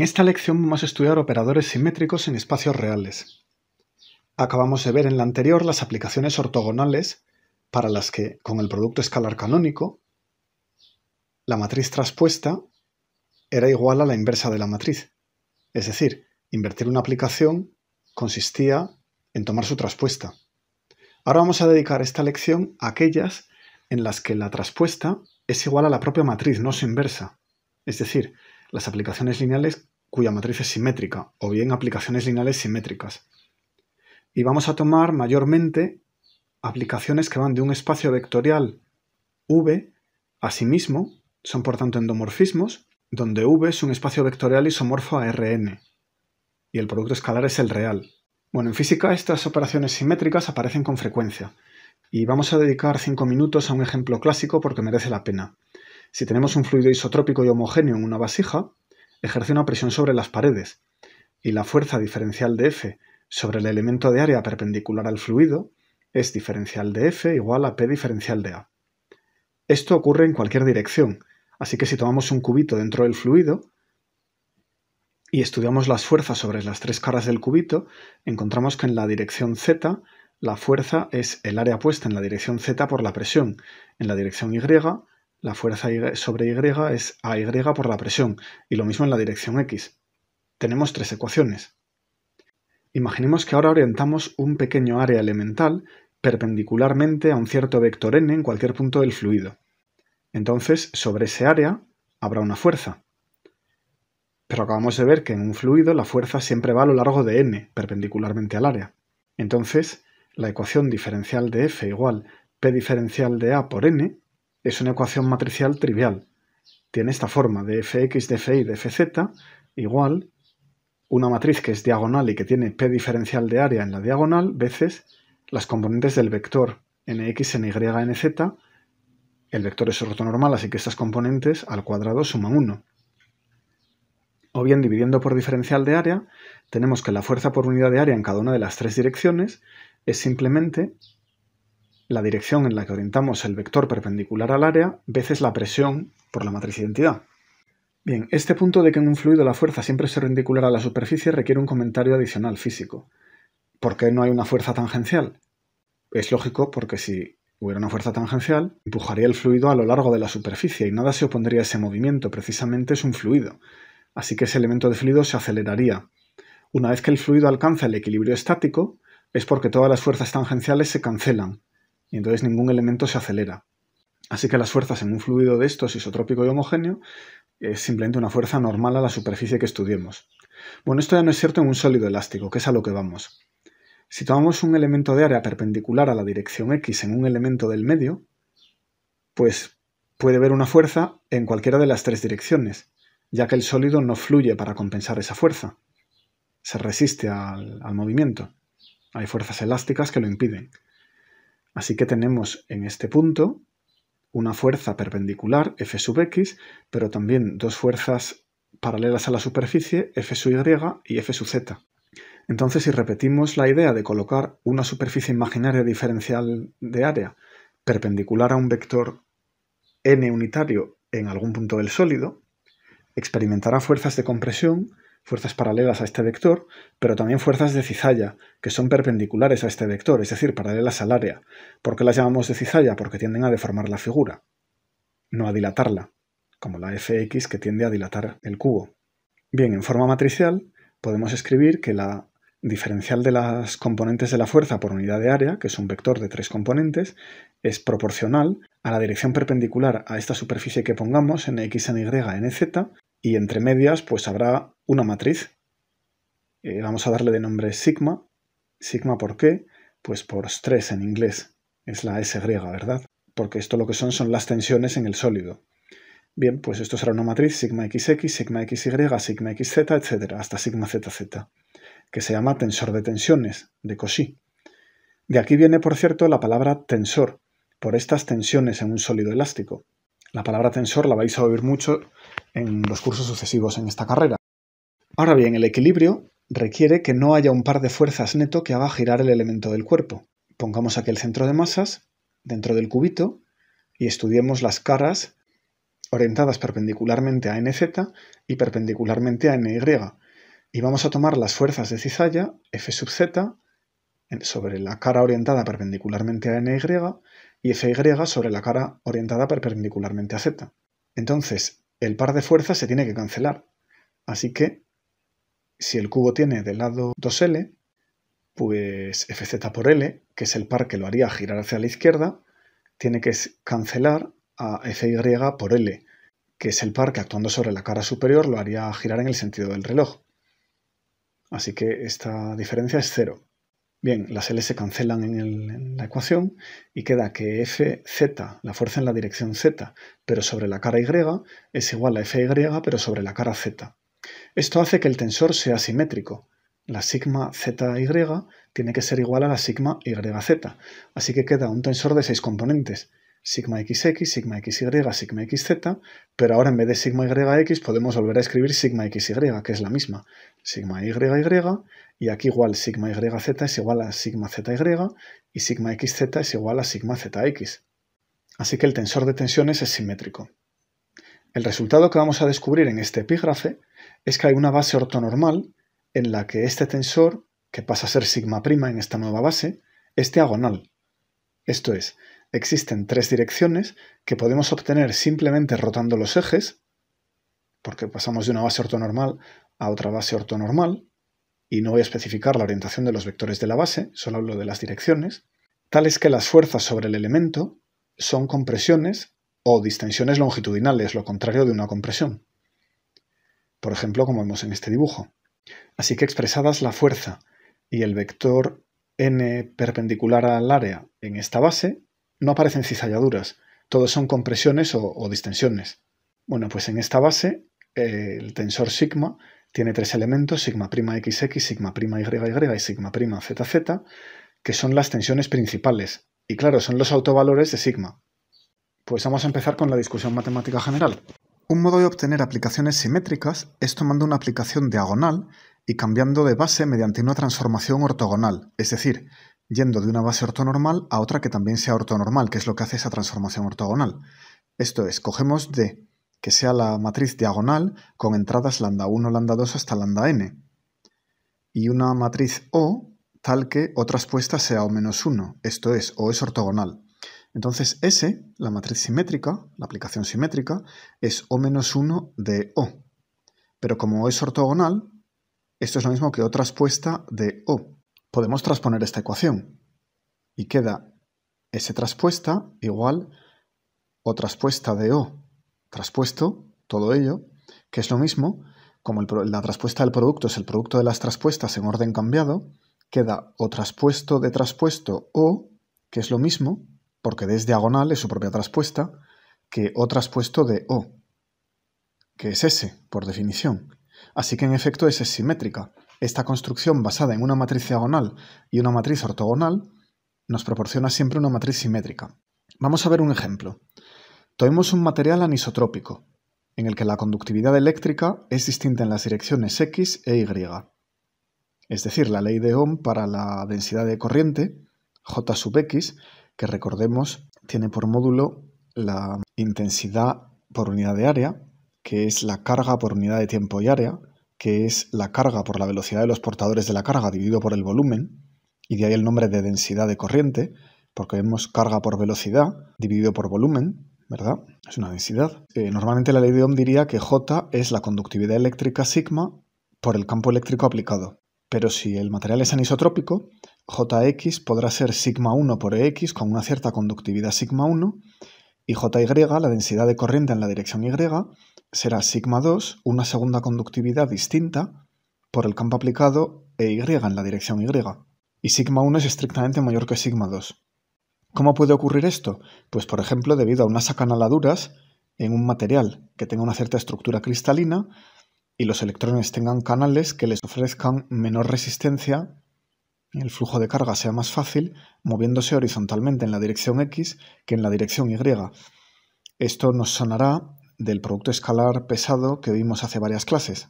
esta lección vamos a estudiar operadores simétricos en espacios reales. Acabamos de ver en la anterior las aplicaciones ortogonales para las que, con el producto escalar canónico, la matriz traspuesta era igual a la inversa de la matriz. Es decir, invertir una aplicación consistía en tomar su traspuesta. Ahora vamos a dedicar esta lección a aquellas en las que la traspuesta es igual a la propia matriz, no su inversa. Es decir, las aplicaciones lineales cuya matriz es simétrica, o bien aplicaciones lineales simétricas. Y vamos a tomar mayormente aplicaciones que van de un espacio vectorial V a sí mismo, son por tanto endomorfismos, donde V es un espacio vectorial isomorfo a Rn, y el producto escalar es el real. Bueno, en física estas operaciones simétricas aparecen con frecuencia, y vamos a dedicar 5 minutos a un ejemplo clásico porque merece la pena. Si tenemos un fluido isotrópico y homogéneo en una vasija, ejerce una presión sobre las paredes, y la fuerza diferencial de F sobre el elemento de área perpendicular al fluido es diferencial de F igual a P diferencial de A. Esto ocurre en cualquier dirección, así que si tomamos un cubito dentro del fluido y estudiamos las fuerzas sobre las tres caras del cubito, encontramos que en la dirección Z la fuerza es el área puesta en la dirección Z por la presión. En la dirección Y, la fuerza sobre Y es AY por la presión, y lo mismo en la dirección X. Tenemos tres ecuaciones. Imaginemos que ahora orientamos un pequeño área elemental perpendicularmente a un cierto vector n en cualquier punto del fluido. Entonces, sobre ese área habrá una fuerza. Pero acabamos de ver que en un fluido la fuerza siempre va a lo largo de n, perpendicularmente al área. Entonces, la ecuación diferencial de F igual P diferencial de A por n es una ecuación matricial trivial. Tiene esta forma de Fx de Fi de Fz igual una matriz que es diagonal y que tiene P diferencial de área en la diagonal veces las componentes del vector nx, ny, nz. El vector es ortonormal, así que estas componentes al cuadrado suman 1. O bien, dividiendo por diferencial de área, tenemos que la fuerza por unidad de área en cada una de las tres direcciones es simplemente la dirección en la que orientamos el vector perpendicular al área veces la presión por la matriz identidad. Bien, este punto de que en un fluido la fuerza siempre es perpendicular a la superficie requiere un comentario adicional físico. ¿Por qué no hay una fuerza tangencial? Es lógico porque si hubiera una fuerza tangencial, empujaría el fluido a lo largo de la superficie y nada se opondría a ese movimiento, precisamente es un fluido. Así que ese elemento de fluido se aceleraría. Una vez que el fluido alcanza el equilibrio estático, es porque todas las fuerzas tangenciales se cancelan, y entonces ningún elemento se acelera. Así que las fuerzas en un fluido de estos isotrópico y homogéneo es simplemente una fuerza normal a la superficie que estudiemos. Bueno, esto ya no es cierto en un sólido elástico, que es a lo que vamos. Si tomamos un elemento de área perpendicular a la dirección X en un elemento del medio, pues puede haber una fuerza en cualquiera de las tres direcciones, ya que el sólido no fluye para compensar esa fuerza. Se resiste al movimiento. Hay fuerzas elásticas que lo impiden. Así que tenemos en este punto una fuerza perpendicular, F sub x, pero también dos fuerzas paralelas a la superficie, F sub y y F sub z. Entonces, si repetimos la idea de colocar una superficie imaginaria diferencial de área perpendicular a un vector n unitario en algún punto del sólido, experimentará fuerzas de compresión, fuerzas paralelas a este vector, pero también fuerzas de cizalla, que son perpendiculares a este vector, es decir, paralelas al área. ¿Por qué las llamamos de cizalla? Porque tienden a deformar la figura, no a dilatarla, como la Fx que tiende a dilatar el cubo. Bien, en forma matricial podemos escribir que la diferencial de las componentes de la fuerza por unidad de área, que es un vector de 3 componentes, es proporcional a la dirección perpendicular a esta superficie que pongamos, en x, en y, en z, y entre medias pues habrá una matriz. Vamos a darle de nombre sigma. ¿Sigma por qué? Pues por stress en inglés. Es la S griega, ¿verdad? Porque esto lo que son las tensiones en el sólido. Bien, pues esto será una matriz sigma xx, sigma xy, sigma xz, etc. hasta sigma zz, que se llama tensor de tensiones, de Cauchy. De aquí viene, por cierto, la palabra tensor, por estas tensiones en un sólido elástico. La palabra tensor la vais a oír mucho en los cursos sucesivos en esta carrera. Ahora bien, el equilibrio requiere que no haya un par de fuerzas neto que haga girar el elemento del cuerpo. Pongamos aquí el centro de masas dentro del cubito y estudiemos las caras orientadas perpendicularmente a nz y perpendicularmente a ny. Y vamos a tomar las fuerzas de cizalla, F sub z, sobre la cara orientada perpendicularmente a ny y Fy sobre la cara orientada perpendicularmente a z. Entonces, el par de fuerzas se tiene que cancelar. Así que, si el cubo tiene de lado 2L, pues Fz por L, que es el par que lo haría girar hacia la izquierda, tiene que cancelar a Fy por L, que es el par que actuando sobre la cara superior lo haría girar en el sentido del reloj. Así que esta diferencia es 0. Bien, las L se cancelan en la ecuación y queda que Fz, la fuerza en la dirección z, pero sobre la cara y, es igual a Fy, pero sobre la cara z. Esto hace que el tensor sea simétrico. La sigma zy tiene que ser igual a la sigma yz. Así que queda un tensor de 6 componentes. Sigma xx, sigma xy, sigma xz, pero ahora en vez de sigma yx podemos volver a escribir sigma xy, que es la misma. Sigma y, y aquí igual sigma yz es igual a sigma zy y sigma xz es igual a sigma zx. Así que el tensor de tensiones es simétrico. El resultado que vamos a descubrir en este epígrafe es que hay una base ortonormal en la que este tensor, que pasa a ser sigma' en esta nueva base, es diagonal. Esto es, existen 3 direcciones que podemos obtener simplemente rotando los ejes, porque pasamos de una base ortonormal a otra base ortonormal, y no voy a especificar la orientación de los vectores de la base, solo hablo de las direcciones, tal es que las fuerzas sobre el elemento son compresiones o distensiones longitudinales, lo contrario de una compresión. Por ejemplo, como vemos en este dibujo. Así que expresadas la fuerza y el vector n perpendicular al área en esta base, no aparecen cizalladuras, todos son compresiones o distensiones. Bueno, pues en esta base el tensor sigma tiene 3 elementos, sigma' xx, sigma' yy y sigma' zz, que son las tensiones principales. Y claro, son los autovalores de sigma. Pues vamos a empezar con la discusión matemática general. Un modo de obtener aplicaciones simétricas es tomando una aplicación diagonal y cambiando de base mediante una transformación ortogonal, es decir, yendo de una base ortonormal a otra que también sea ortonormal, que es lo que hace esa transformación ortogonal. Esto es, cogemos D, que sea la matriz diagonal con entradas lambda 1, lambda 2 hasta lambda n, y una matriz O tal que O traspuesta sea O menos 1, esto es, O es ortogonal. Entonces S, la matriz simétrica, la aplicación simétrica, es O menos 1 de O. Pero como O es ortogonal, esto es lo mismo que O traspuesta de O. Podemos transponer esta ecuación y queda S traspuesta igual O traspuesta de O traspuesto, todo ello, que es lo mismo, como la traspuesta del producto es el producto de las traspuestas en orden cambiado, queda O traspuesto de traspuesto O, que es lo mismo, porque D es diagonal, es su propia traspuesta, que O traspuesto de O, que es S, por definición. Así que en efecto S es simétrica. Esta construcción basada en una matriz diagonal y una matriz ortogonal nos proporciona siempre una matriz simétrica. Vamos a ver un ejemplo. Tomemos un material anisotrópico, en el que la conductividad eléctrica es distinta en las direcciones X e Y. Es decir, la ley de Ohm para la densidad de corriente, J sub X, que recordemos tiene por módulo la intensidad por unidad de área, que es la carga por unidad de tiempo y área, que es la carga por la velocidad de los portadores de la carga dividido por el volumen, y de ahí el nombre de densidad de corriente, porque vemos carga por velocidad dividido por volumen, ¿verdad? Es una densidad. Normalmente la ley de Ohm diría que J es la conductividad eléctrica sigma por el campo eléctrico aplicado. Pero si el material es anisotrópico, Jx podrá ser sigma 1 por Ex con una cierta conductividad sigma 1 y Jy, la densidad de corriente en la dirección Y, será sigma 2, una segunda conductividad distinta por el campo aplicado e Y en la dirección Y. Y sigma 1 es estrictamente mayor que sigma 2. ¿Cómo puede ocurrir esto? Pues por ejemplo debido a unas acanaladuras en un material que tenga una cierta estructura cristalina y los electrones tengan canales que les ofrezcan menor resistencia y el flujo de carga sea más fácil moviéndose horizontalmente en la dirección X que en la dirección Y. Esto nos sonará del producto escalar pesado que vimos hace varias clases.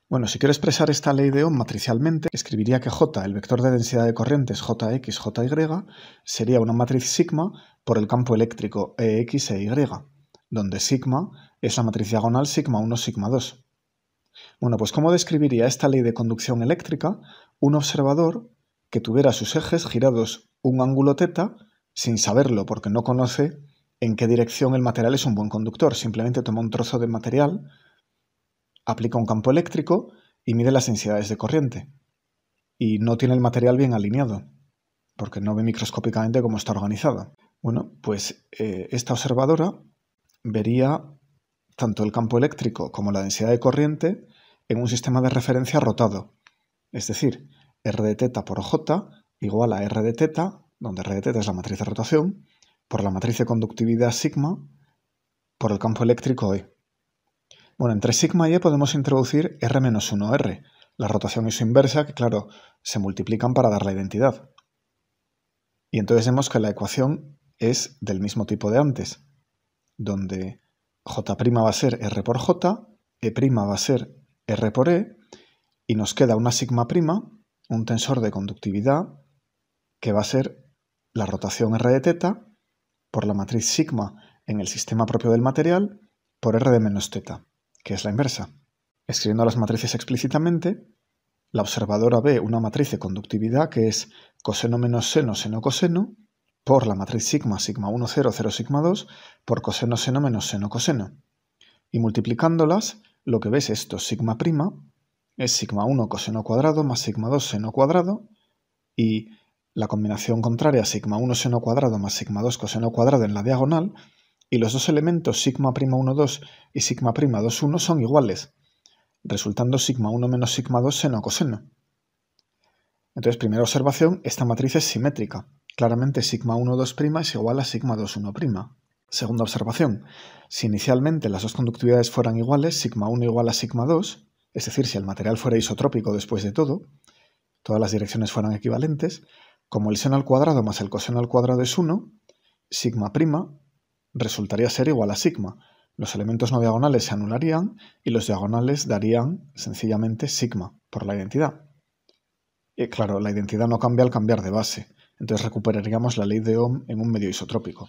Bueno, si quiero expresar esta ley de Ohm matricialmente, escribiría que J, el vector de densidad de corrientes Jx, Jy, sería una matriz sigma por el campo eléctrico Ex e Y, donde sigma es la matriz diagonal sigma 1, sigma 2. Bueno, pues ¿cómo describiría esta ley de conducción eléctrica un observador que tuviera sus ejes girados un ángulo θ sin saberlo, porque no conoce en qué dirección el material es un buen conductor? Simplemente toma un trozo de material, aplica un campo eléctrico y mide las densidades de corriente. Y no tiene el material bien alineado, porque no ve microscópicamente cómo está organizado. Bueno, pues esta observadora vería tanto el campo eléctrico como la densidad de corriente en un sistema de referencia rotado. Es decir, R de θ por J igual a R de θ, donde R de θ es la matriz de rotación, por la matriz de conductividad sigma por el campo eléctrico E. Bueno, entre sigma y E podemos introducir R menos 1R, la rotación y su inversa, que claro, se multiplican para dar la identidad. Y entonces vemos que la ecuación es del mismo tipo de antes, donde J' va a ser R por J, E' va a ser R por E, y nos queda una sigma prima, un tensor de conductividad, que va a ser la rotación R de θ por la matriz sigma en el sistema propio del material por R de menos θ, que es la inversa. Escribiendo las matrices explícitamente, la observadora ve una matriz de conductividad que es coseno menos seno, seno coseno, por la matriz sigma, sigma 1, 0, 0, sigma 2, por coseno seno menos seno coseno. Y multiplicándolas, lo que ves esto, sigma prima, es sigma 1 coseno cuadrado más sigma 2 seno cuadrado, y la combinación contraria, sigma 1 seno cuadrado más sigma 2 coseno cuadrado en la diagonal, y los dos elementos sigma prima 1, 2 y sigma prima 2, 1 son iguales, resultando sigma 1 menos sigma 2 seno coseno. Entonces, primera observación, esta matriz es simétrica. Claramente sigma 1, 2' es igual a sigma 2, 1'. Segunda observación, si inicialmente las dos conductividades fueran iguales, sigma 1 igual a sigma 2, es decir, si el material fuera isotrópico después de todo, todas las direcciones fueran equivalentes, como el seno al cuadrado más el coseno al cuadrado es 1, sigma prima resultaría ser igual a sigma. Los elementos no diagonales se anularían y los diagonales darían sencillamente sigma por la identidad. Y claro, la identidad no cambia al cambiar de base, entonces recuperaríamos la ley de Ohm en un medio isotrópico.